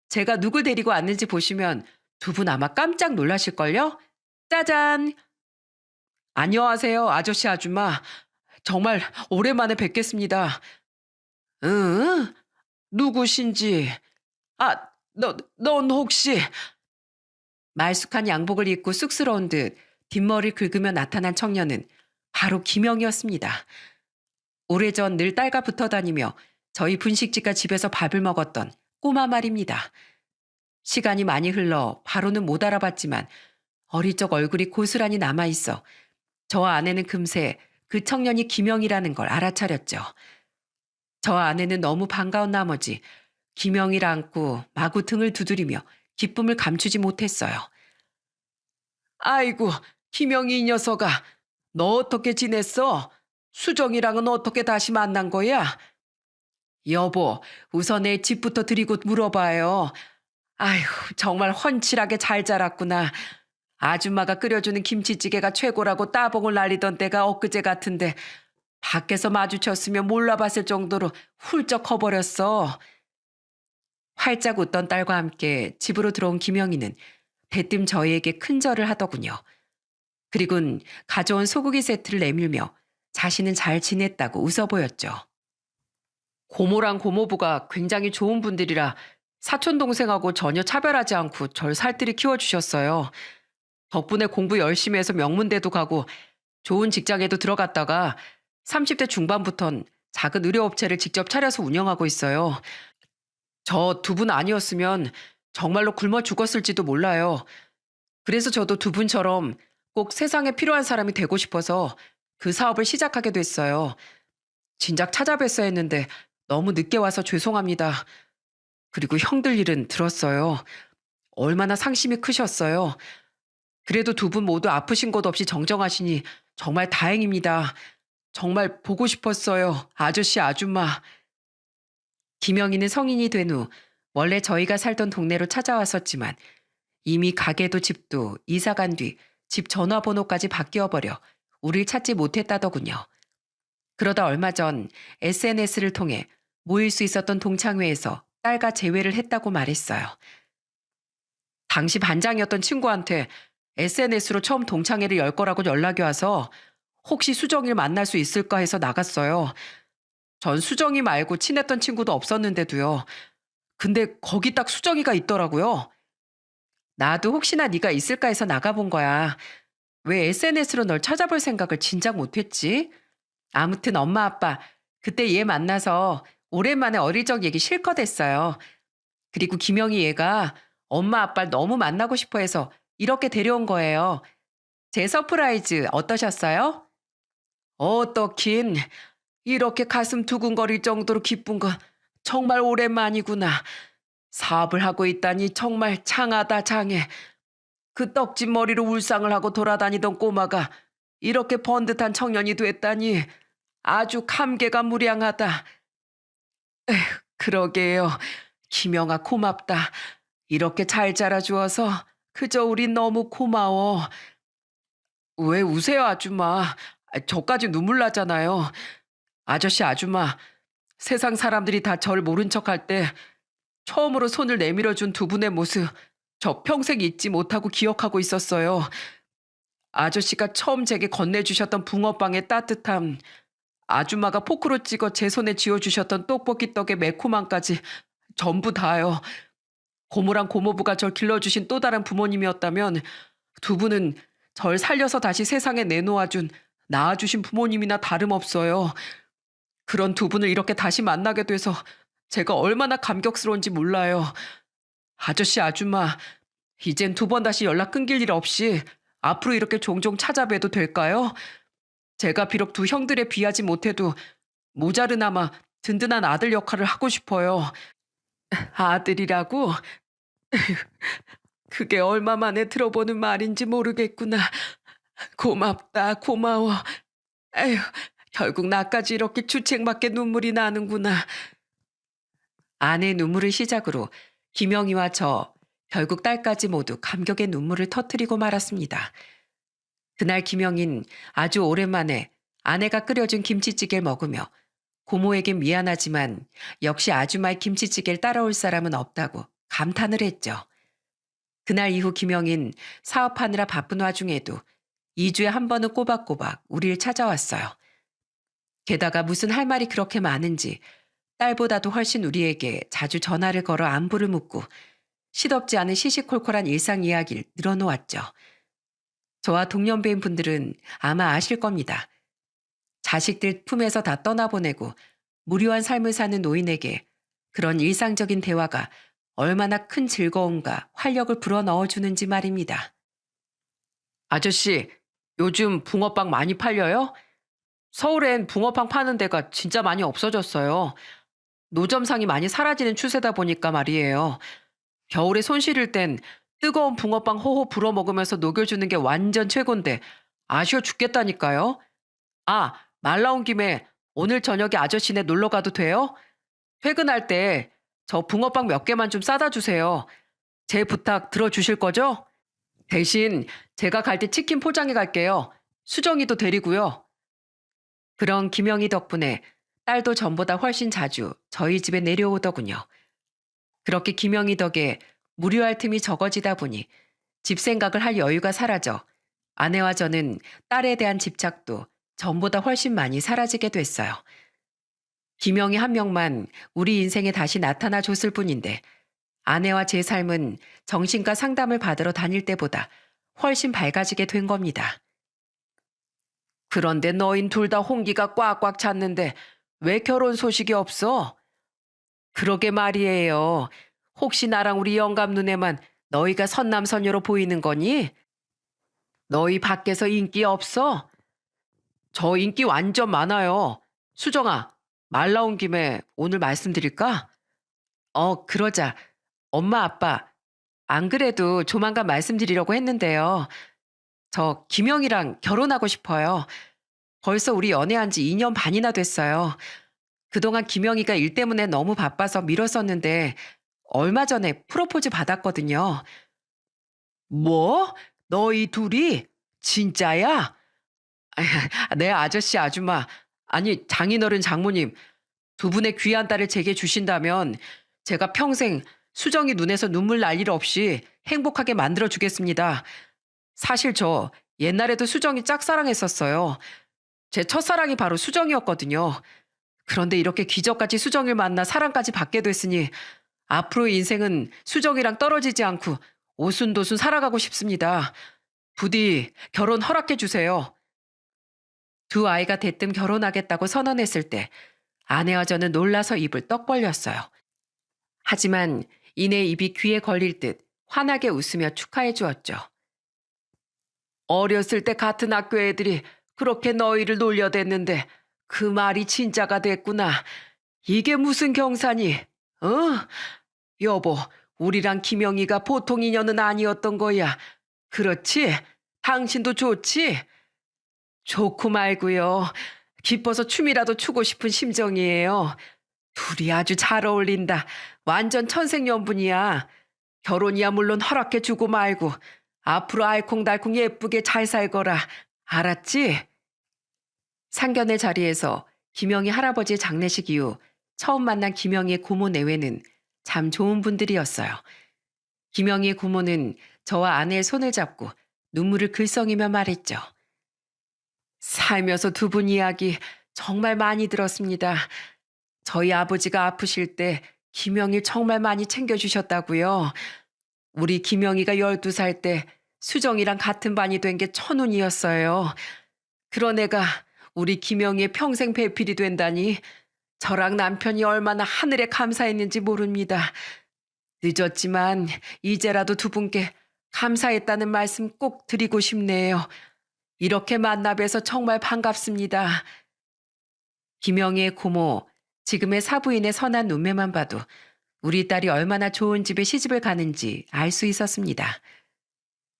제가 누굴 데리고 왔는지 보시면 두 분 아마 깜짝 놀라실걸요? 짜잔! 안녕하세요, 아저씨, 아줌마. 정말 오랜만에 뵙겠습니다. 응? 누구신지. 넌 혹시. 말쑥한 양복을 입고 쑥스러운 듯 뒷머리를 긁으며 나타난 청년은 바로 김영이었습니다. 오래전 늘 딸과 붙어 다니며 저희 분식집과 집에서 밥을 먹었던 꼬마 말입니다. 시간이 많이 흘러 바로는 못 알아봤지만 어릴 적 얼굴이 고스란히 남아있어 저와 아내는 금세 그 청년이 김영이라는 걸 알아차렸죠. 저와 아내는 너무 반가운 나머지 김영이를 안고 마구 등을 두드리며 기쁨을 감추지 못했어요. 아이고, 김영이 이 녀석아, 너 어떻게 지냈어? 수정이랑은 어떻게 다시 만난 거야? 여보, 우선 내 집부터 드리고 물어봐요. 아휴, 정말 훤칠하게 잘 자랐구나. 아줌마가 끓여주는 김치찌개가 최고라고 따봉을 날리던 때가 엊그제 같은데 밖에서 마주쳤으면 몰라봤을 정도로 훌쩍 커버렸어. 활짝 웃던 딸과 함께 집으로 들어온 김영희는 대뜸 저희에게 큰절을 하더군요. 그리곤 가져온 소고기 세트를 내밀며 자신은 잘 지냈다고 웃어 보였죠. 고모랑 고모부가 굉장히 좋은 분들이라 사촌 동생하고 전혀 차별하지 않고 절 살뜰히 키워주셨어요. 덕분에 공부 열심히 해서 명문대도 가고 좋은 직장에도 들어갔다가 30대 중반부턴 작은 의료업체를 직접 차려서 운영하고 있어요. 저 두 분 아니었으면 정말로 굶어 죽었을지도 몰라요. 그래서 저도 두 분처럼 꼭 세상에 필요한 사람이 되고 싶어서 그 사업을 시작하게 됐어요. 진작 찾아뵀어야 했는데 너무 늦게 와서 죄송합니다. 그리고 형들 일은 들었어요. 얼마나 상심이 크셨어요. 그래도 두 분 모두 아프신 것 없이 정정하시니 정말 다행입니다. 정말 보고 싶었어요. 아저씨, 아줌마. 김영희는 성인이 된 후 원래 저희가 살던 동네로 찾아왔었지만 이미 가게도 집도 이사 간 뒤 집 전화번호까지 바뀌어버려 우릴 찾지 못했다더군요. 그러다 얼마 전 SNS를 통해 모일 수 있었던 동창회에서 딸과 재회를 했다고 말했어요. 당시 반장이었던 친구한테 SNS로 처음 동창회를 열 거라고 연락이 와서 혹시 수정이를 만날 수 있을까 해서 나갔어요. 전 수정이 말고 친했던 친구도 없었는데도요. 근데 거기 딱 수정이가 있더라고요. 나도 혹시나 네가 있을까 해서 나가본 거야. 왜 SNS로 널 찾아볼 생각을 진작 못했지? 아무튼 엄마 아빠 그때 얘 만나서 오랜만에 어릴 적 얘기 실컷 했어요. 그리고 김영희 얘가 엄마 아빠를 너무 만나고 싶어 해서 이렇게 데려온 거예요. 제 서프라이즈 어떠셨어요? 어떻긴 이렇게 가슴 두근거릴 정도로 기쁜 건 정말 오랜만이구나. 사업을 하고 있다니 정말 장하다 장해. 그 떡진 머리로 울상을 하고 돌아다니던 꼬마가 이렇게 번듯한 청년이 됐다니 아주 감개가 무량하다. 그러게요. 김영아 고맙다. 이렇게 잘 자라주어서 그저 우린 너무 고마워. 왜 우세요 아줌마. 저까지 눈물 나잖아요. 아저씨 아줌마 세상 사람들이 다 절 모른 척할 때 처음으로 손을 내밀어준 두 분의 모습 저 평생 잊지 못하고 기억하고 있었어요. 아저씨가 처음 제게 건네주셨던 붕어빵의 따뜻함, 아줌마가 포크로 찍어 제 손에 쥐어주셨던 떡볶이 떡의 매콤함까지 전부 다요. 고모랑 고모부가 절 길러주신 또 다른 부모님이었다면 두 분은 절 살려서 다시 세상에 내놓아준 낳아주신 부모님이나 다름없어요. 그런 두 분을 이렇게 다시 만나게 돼서 제가 얼마나 감격스러운지 몰라요. 아저씨 아줌마 이젠 두 번 다시 연락 끊길 일 없이 앞으로 이렇게 종종 찾아뵈도 될까요? 제가 비록 두 형들에 비하지 못해도 모자르나마 든든한 아들 역할을 하고 싶어요. 아들이라고? 그게 얼마 만에 들어보는 말인지 모르겠구나. 고맙다, 고마워. 에휴, 결국 나까지 이렇게 주책맞게 눈물이 나는구나. 아내 눈물을 시작으로 김영희와 저, 결국 딸까지 모두 감격의 눈물을 터뜨리고 말았습니다. 그날 김영희는 아주 오랜만에 아내가 끓여준 김치찌개를 먹으며 고모에겐 미안하지만 역시 아줌마의 김치찌개를 따라올 사람은 없다고 감탄을 했죠. 그날 이후 김영희는 사업하느라 바쁜 와중에도 2주에 한 번은 꼬박꼬박 우리를 찾아왔어요. 게다가 무슨 할 말이 그렇게 많은지 딸보다도 훨씬 우리에게 자주 전화를 걸어 안부를 묻고 시덥지 않은 시시콜콜한 일상 이야기를 늘어놓았죠. 저와 동년배인 분들은 아마 아실 겁니다. 자식들 품에서 다 떠나보내고 무료한 삶을 사는 노인에게 그런 일상적인 대화가 얼마나 큰 즐거움과 활력을 불어넣어주는지 말입니다. 아저씨, 요즘 붕어빵 많이 팔려요? 서울엔 붕어빵 파는 데가 진짜 많이 없어졌어요. 노점상이 많이 사라지는 추세다 보니까 말이에요. 겨울에 손 시릴 땐 뜨거운 붕어빵 호호 불어 먹으면서 녹여주는 게 완전 최곤데 아쉬워 죽겠다니까요. 아, 말 나온 김에 오늘 저녁에 아저씨네 놀러 가도 돼요? 퇴근할 때 저 붕어빵 몇 개만 좀 싸다 주세요. 제 부탁 들어주실 거죠? 대신 제가 갈 때 치킨 포장해 갈게요. 수정이도 데리고요. 그런 김영희 덕분에 딸도 전보다 훨씬 자주 저희 집에 내려오더군요. 그렇게 김영희 덕에 무료할 틈이 적어지다 보니 집 생각을 할 여유가 사라져 아내와 저는 딸에 대한 집착도 전보다 훨씬 많이 사라지게 됐어요. 김영희 한 명만 우리 인생에 다시 나타나 줬을 뿐인데 아내와 제 삶은 정신과 상담을 받으러 다닐 때보다 훨씬 밝아지게 된 겁니다. 그런데 너흰 둘 다 홍기가 꽉꽉 찼는데 왜 결혼 소식이 없어? 그러게 말이에요. 혹시 나랑 우리 영감 눈에만 너희가 선남선녀로 보이는 거니? 너희 밖에서 인기 없어? 저 인기 완전 많아요. 수정아, 말 나온 김에 오늘 말씀드릴까? 그러자. 엄마, 아빠. 안 그래도 조만간 말씀드리려고 했는데요. 저 김영이랑 결혼하고 싶어요. 벌써 우리 연애한 지 2년 반이나 됐어요. 그동안 김영희가 일 때문에 너무 바빠서 미뤘었는데 얼마 전에 프로포즈 받았거든요. 뭐? 너희 둘이? 진짜야? 네, 아저씨, 아줌마. 아니, 장인어른, 장모님. 두 분의 귀한 딸을 제게 주신다면 제가 평생 수정이 눈에서 눈물 날 일 없이 행복하게 만들어 주겠습니다. 사실 저 옛날에도 수정이 짝사랑했었어요. 제 첫사랑이 바로 수정이었거든요. 그런데 이렇게 기적같이 수정을 만나 사랑까지 받게 됐으니 앞으로의 인생은 수정이랑 떨어지지 않고 오순도순 살아가고 싶습니다. 부디 결혼 허락해 주세요. 두 아이가 대뜸 결혼하겠다고 선언했을 때 아내와 저는 놀라서 입을 떡 벌렸어요. 하지만 이내 입이 귀에 걸릴 듯 환하게 웃으며 축하해 주었죠. 어렸을 때 같은 학교 애들이 그렇게 너희를 놀려댔는데 그 말이 진짜가 됐구나. 이게 무슨 경사니? 어? 여보, 우리랑 김영희가 보통 인연은 아니었던 거야. 그렇지? 당신도 좋지? 좋고 말고요. 기뻐서 춤이라도 추고 싶은 심정이에요. 둘이 아주 잘 어울린다. 완전 천생연분이야. 결혼이야 물론 허락해 주고 말고 앞으로 알콩달콩 예쁘게 잘 살거라. 알았지? 상견례 자리에서 김영희 할아버지의 장례식 이후 처음 만난 김영희의 고모 내외는 참 좋은 분들이었어요. 김영희의 고모는 저와 아내의 손을 잡고 눈물을 글썽이며 말했죠. 살면서 두 분 이야기 정말 많이 들었습니다. 저희 아버지가 아프실 때 김영희 정말 많이 챙겨주셨다고요. 우리 김영희가 12살 때 수정이랑 같은 반이 된 게 천운이었어요. 그런 애가 우리 김영희의 평생 배필이 된다니 저랑 남편이 얼마나 하늘에 감사했는지 모릅니다. 늦었지만 이제라도 두 분께 감사했다는 말씀 꼭 드리고 싶네요. 이렇게 만나 뵈서 정말 반갑습니다. 김영희의 고모, 지금의 사부인의 선한 눈매만 봐도 우리 딸이 얼마나 좋은 집에 시집을 가는지 알 수 있었습니다.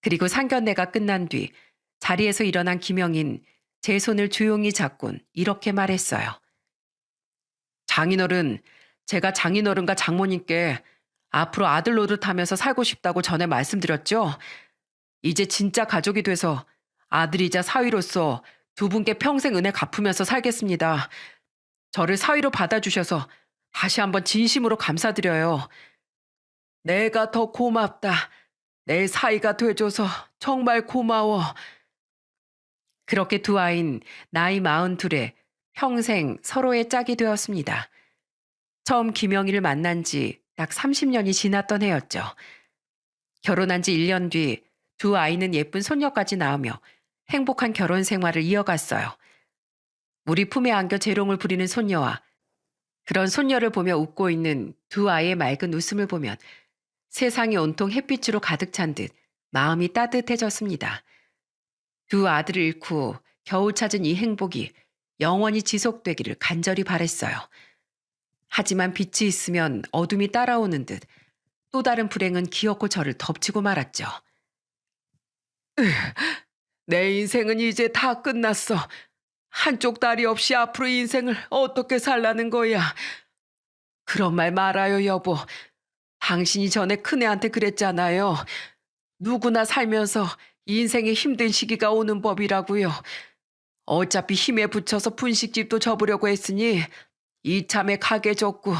그리고 상견례가 끝난 뒤 자리에서 일어난 김영희는 제 손을 조용히 잡곤 이렇게 말했어요. 장인어른, 제가 장인어른과 장모님께 앞으로 아들 노릇하면서 살고 싶다고 전에 말씀드렸죠? 이제 진짜 가족이 돼서 아들이자 사위로서 두 분께 평생 은혜 갚으면서 살겠습니다. 저를 사위로 받아주셔서 다시 한번 진심으로 감사드려요. 내가 더 고맙다. 내 사위가 돼줘서 정말 고마워. 그렇게 두 아이는 나이 42에 평생 서로의 짝이 되었습니다. 처음 김영희를 만난 지 딱 30년이 지났던 해였죠. 결혼한 지 1년 뒤 두 아이는 예쁜 손녀까지 낳으며 행복한 결혼 생활을 이어갔어요. 우리 품에 안겨 재롱을 부리는 손녀와 그런 손녀를 보며 웃고 있는 두 아이의 맑은 웃음을 보면 세상이 온통 햇빛으로 가득 찬 듯 마음이 따뜻해졌습니다. 두 아들을 잃고 겨우 찾은 이 행복이 영원히 지속되기를 간절히 바랬어요. 하지만 빛이 있으면 어둠이 따라오는 듯 또 다른 불행은 기어코 저를 덮치고 말았죠. 내 인생은 이제 다 끝났어. 한쪽 다리 없이 앞으로 인생을 어떻게 살라는 거야. 그런 말 말아요, 여보. 당신이 전에 큰애한테 그랬잖아요. 누구나 살면서 인생에 힘든 시기가 오는 법이라고요. 어차피 힘에 부쳐서 분식집도 접으려고 했으니 이참에 가게 접고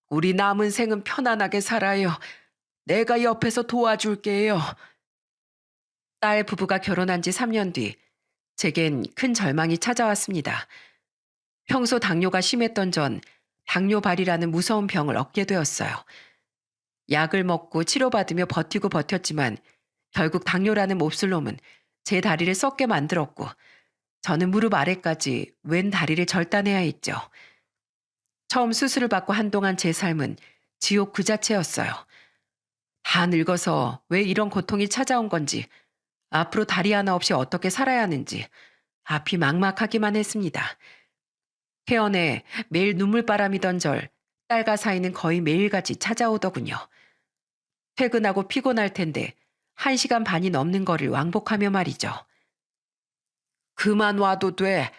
우리 남은 생은 편안하게 살아요. 내가 옆에서 도와줄게요. 딸 부부가 결혼한 지 3년 뒤 제겐 큰 절망이 찾아왔습니다. 평소 당뇨가 심했던 전 당뇨발이라는 무서운 병을 얻게 되었어요. 약을 먹고 치료받으며 버티고 버텼지만 결국 당뇨라는 몹쓸 놈은 제 다리를 썩게 만들었고 저는 무릎 아래까지 왼 다리를 절단해야 했죠. 처음 수술을 받고 한동안 제 삶은 지옥 그 자체였어요. 다 늙어서 왜 이런 고통이 찾아온 건지, 앞으로 다리 하나 없이 어떻게 살아야 하는지 앞이 막막하기만 했습니다. 태연에 매일 눈물바람이던 절 딸과 사이는 거의 매일같이 찾아오더군요. 퇴근하고 피곤할 텐데 1시간 반이 넘는 거리를 왕복하며 말이죠. 그만 와도 돼.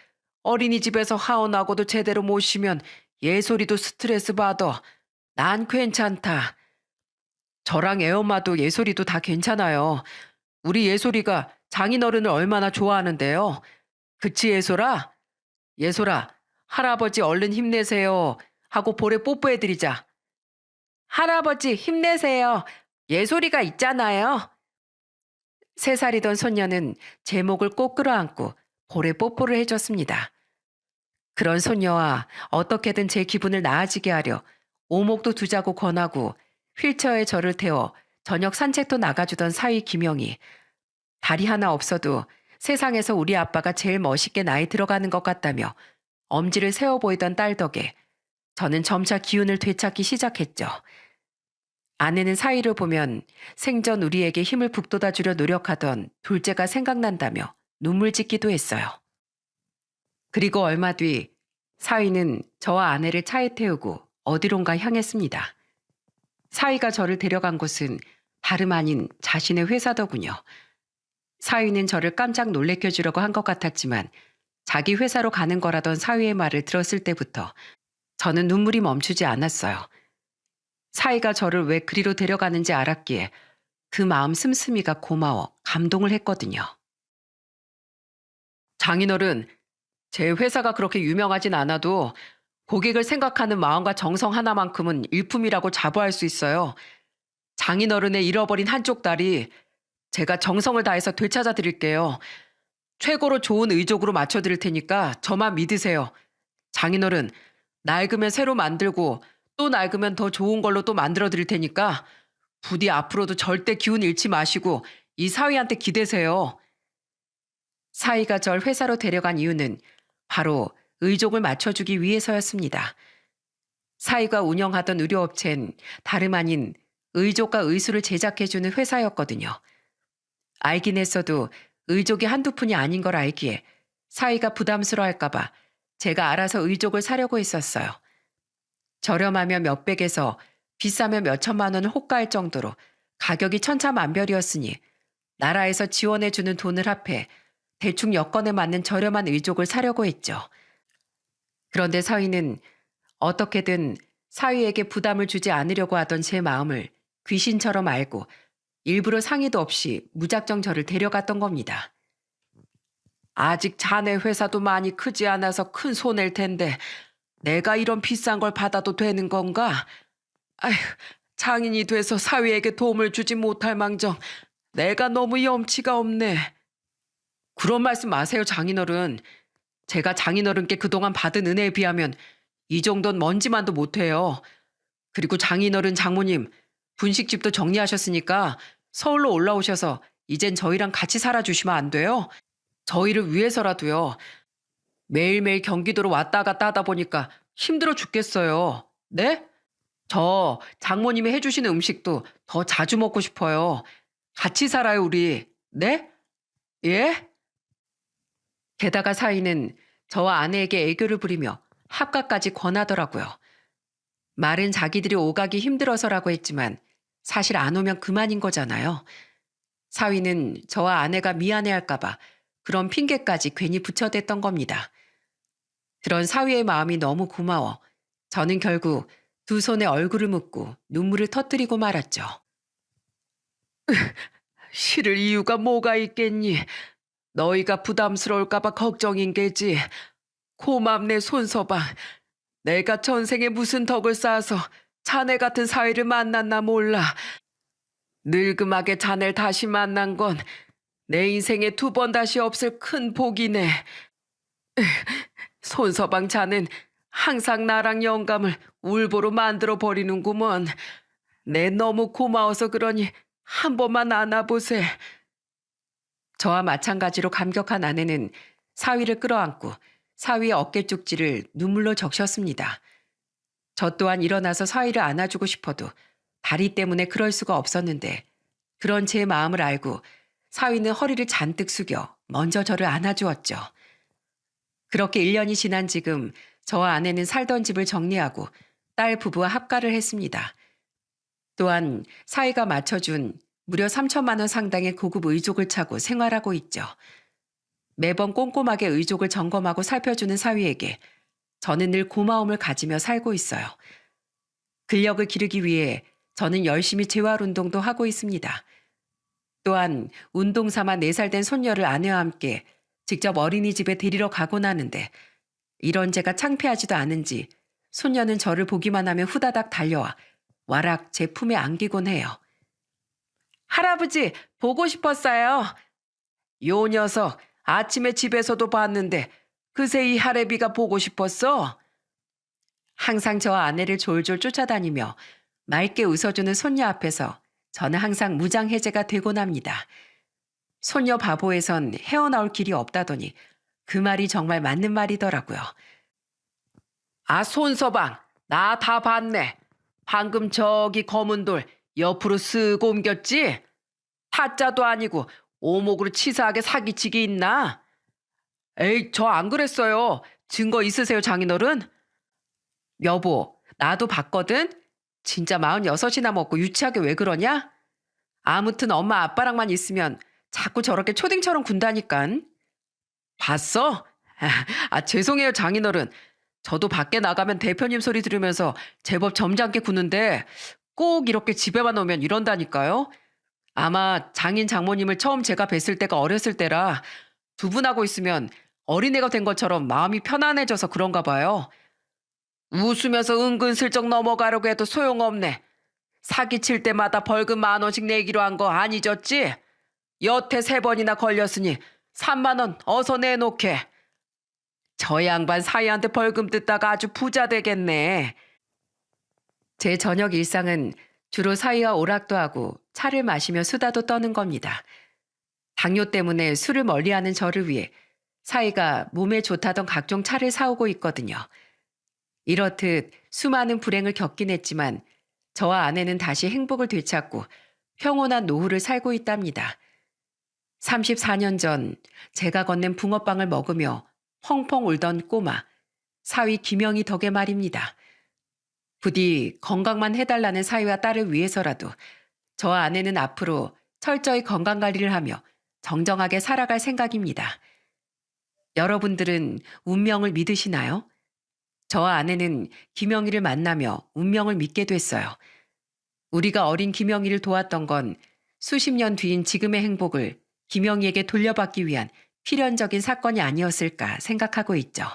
어린이집에서 하원하고도 제대로 못 쉬면 예솔이도 스트레스 받아. 난 괜찮다. 저랑 애엄마도 예솔이도 다 괜찮아요. 우리 예솔이가 장인어른을 얼마나 좋아하는데요. 그치, 예솔아? 예솔아, 할아버지 얼른 힘내세요 하고 볼에 뽀뽀해드리자. 할아버지 힘내세요. 예솔이가 있잖아요. 3살이던 손녀는 제 목을 꼭 끌어안고 볼에 뽀뽀를 해줬습니다. 그런 손녀와 어떻게든 제 기분을 나아지게 하려 오목도 두자고 권하고 휠체어에 저를 태워 저녁 산책도 나가주던 사위 김영희. 다리 하나 없어도 세상에서 우리 아빠가 제일 멋있게 나이 들어가는 것 같다며 엄지를 세워 보이던 딸 덕에 저는 점차 기운을 되찾기 시작했죠. 아내는 사위를 보면 생전 우리에게 힘을 북돋아주려 노력하던 둘째가 생각난다며 눈물 짓기도 했어요. 그리고 얼마 뒤 사위는 저와 아내를 차에 태우고 어디론가 향했습니다. 사위가 저를 데려간 곳은 다름 아닌 자신의 회사더군요. 사위는 저를 깜짝 놀래켜 주려고 한 것 같았지만 자기 회사로 가는 거라던 사위의 말을 들었을 때부터 저는 눈물이 멈추지 않았어요. 사위가 저를 왜 그리로 데려가는지 알았기에 그 마음 씀씀이가 고마워 감동을 했거든요. 장인어른, 제 회사가 그렇게 유명하진 않아도 고객을 생각하는 마음과 정성 하나만큼은 일품이라고 자부할 수 있어요. 장인어른의 잃어버린 한쪽 다리 제가 정성을 다해서 되찾아 드릴게요. 최고로 좋은 의족으로 맞춰 드릴 테니까 저만 믿으세요. 장인어른, 낡으면 새로 만들고 또 낡으면 더 좋은 걸로 또 만들어 드릴 테니까 부디 앞으로도 절대 기운 잃지 마시고 이 사위한테 기대세요. 사위가 절 회사로 데려간 이유는 바로 의족을 맞춰주기 위해서였습니다. 사위가 운영하던 의료업체는 다름 아닌 의족과 의수를 제작해주는 회사였거든요. 알긴 했어도 의족이 한두 푼이 아닌 걸 알기에 사위가 부담스러워할까봐 제가 알아서 의족을 사려고 했었어요. 저렴하면 몇백에서 비싸면 몇천만 원을 호가할 정도로 가격이 천차만별이었으니 나라에서 지원해주는 돈을 합해 대충 여건에 맞는 저렴한 의족을 사려고 했죠. 그런데 사위는 어떻게든 사위에게 부담을 주지 않으려고 하던 제 마음을 귀신처럼 알고 일부러 상의도 없이 무작정 저를 데려갔던 겁니다. 아직 자네 회사도 많이 크지 않아서 큰 손해일 텐데 내가 이런 비싼 걸 받아도 되는 건가? 아휴, 장인이 돼서 사위에게 도움을 주지 못할 망정 내가 너무 염치가 없네. 그런 말씀 마세요, 장인어른. 제가 장인어른께 그동안 받은 은혜에 비하면 이 정도는 먼지만도 못해요. 그리고 장인어른 장모님, 분식집도 정리하셨으니까 서울로 올라오셔서 이젠 저희랑 같이 살아주시면 안 돼요? 저희를 위해서라도요. 매일매일 경기도로 왔다 갔다 하다 보니까 힘들어 죽겠어요. 네? 저 장모님이 해주시는 음식도 더 자주 먹고 싶어요. 같이 살아요, 우리. 네? 예? 게다가 사위는 저와 아내에게 애교를 부리며 합가까지 권하더라고요. 말은 자기들이 오가기 힘들어서라고 했지만 사실 안 오면 그만인 거잖아요. 사위는 저와 아내가 미안해할까봐 그런 핑계까지 괜히 붙여댔던 겁니다. 그런 사위의 마음이 너무 고마워 저는 결국 두 손에 얼굴을 묻고 눈물을 터뜨리고 말았죠. 싫을 이유가 뭐가 있겠니? 너희가 부담스러울까봐 걱정인 게지. 고맙네 손서방. 내가 전생에 무슨 덕을 쌓아서 자네 같은 사위를 만났나 몰라. 늙음하게 자네를 다시 만난 건 내 인생에 2번 다시 없을 큰 복이네. 손서방 자넨 항상 나랑 영감을 울보로 만들어 버리는구먼. 내 너무 고마워서 그러니 한 번만 안아보세. 저와 마찬가지로 감격한 아내는 사위를 끌어안고 사위의 어깨 쪽지를 눈물로 적셨습니다. 저 또한 일어나서 사위를 안아주고 싶어도 다리 때문에 그럴 수가 없었는데 그런 제 마음을 알고 사위는 허리를 잔뜩 숙여 먼저 저를 안아주었죠. 그렇게 1년이 지난 지금 저와 아내는 살던 집을 정리하고 딸 부부와 합가를 했습니다. 또한 사위가 맞춰준 무려 3천만 원 상당의 고급 의족을 차고 생활하고 있죠. 매번 꼼꼼하게 의족을 점검하고 살펴주는 사위에게 저는 늘 고마움을 가지며 살고 있어요. 근력을 기르기 위해 저는 열심히 재활운동도 하고 있습니다. 또한 운동 삼아 4살 된 손녀를 아내와 함께 직접 어린이집에 데리러 가곤 하는데 이런 제가 창피하지도 않은지 손녀는 저를 보기만 하면 후다닥 달려와 와락 제 품에 안기곤 해요. 할아버지, 보고 싶었어요. 요 녀석, 아침에 집에서도 봤는데 그새 이 할애비가 보고 싶었어? 항상 저와 아내를 졸졸 쫓아다니며 맑게 웃어주는 손녀 앞에서 저는 항상 무장해제가 되곤 합니다. 손녀 바보에선 헤어나올 길이 없다더니 그 말이 정말 맞는 말이더라고요. 아, 손서방, 나 다 봤네. 방금 저기 검은 돌 옆으로 쓱 옮겼지? 타짜도 아니고 오목으로 치사하게 사기치기 있나? 에이, 저 안 그랬어요. 증거 있으세요, 장인어른? 여보, 나도 봤거든? 진짜 46이나 먹고 유치하게 왜 그러냐? 아무튼 엄마 아빠랑만 있으면 자꾸 저렇게 초딩처럼 군다니깐. 봤어? 아, 죄송해요, 장인어른. 저도 밖에 나가면 대표님 소리 들으면서 제법 점잖게 구는데 꼭 이렇게 집에만 오면 이런다니까요. 아마 장인 장모님을 처음 제가 뵀을 때가 어렸을 때라 두 분하고 있으면 어린애가 된 것처럼 마음이 편안해져서 그런가 봐요. 웃으면서 은근슬쩍 넘어가려고 해도 소용없네. 사기칠 때마다 벌금 10,000원씩 내기로 한 거 안 잊었지? 여태 3번이나 걸렸으니 3만 원 어서 내놓게. 저 양반 사이한테 벌금 뜯다가 아주 부자 되겠네. 제 저녁 일상은 주로 사이와 오락도 하고 차를 마시며 수다도 떠는 겁니다. 당뇨 때문에 술을 멀리하는 저를 위해 사이가 몸에 좋다던 각종 차를 사오고 있거든요. 이렇듯 수많은 불행을 겪긴 했지만 저와 아내는 다시 행복을 되찾고 평온한 노후를 살고 있답니다. 34년 전 제가 건넨 붕어빵을 먹으며 펑펑 울던 꼬마 사위 김영희 덕에 말입니다. 부디 건강만 해달라는 사위와 딸을 위해서라도 저와 아내는 앞으로 철저히 건강관리를 하며 정정하게 살아갈 생각입니다. 여러분들은 운명을 믿으시나요? 저와 아내는 김영희를 만나며 운명을 믿게 됐어요. 우리가 어린 김영희를 도왔던 건 수십 년 뒤인 지금의 행복을 김영희에게 돌려받기 위한 필연적인 사건이 아니었을까 생각하고 있죠.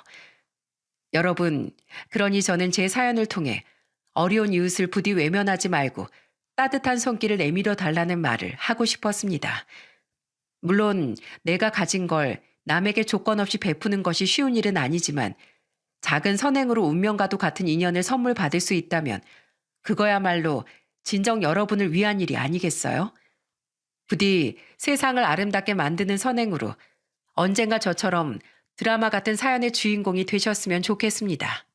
여러분, 그러니 저는 제 사연을 통해 어려운 이웃을 부디 외면하지 말고 따뜻한 손길을 내밀어 달라는 말을 하고 싶었습니다. 물론 내가 가진 걸 남에게 조건 없이 베푸는 것이 쉬운 일은 아니지만 작은 선행으로 운명과도 같은 인연을 선물 받을 수 있다면 그거야말로 진정 여러분을 위한 일이 아니겠어요? 부디 세상을 아름답게 만드는 선행으로 언젠가 저처럼 드라마 같은 사연의 주인공이 되셨으면 좋겠습니다.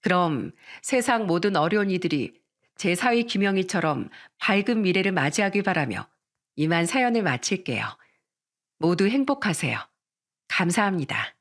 그럼 세상 모든 어려운 이들이 제 사위 김영희처럼 밝은 미래를 맞이하길 바라며 이만 사연을 마칠게요. 모두 행복하세요. 감사합니다.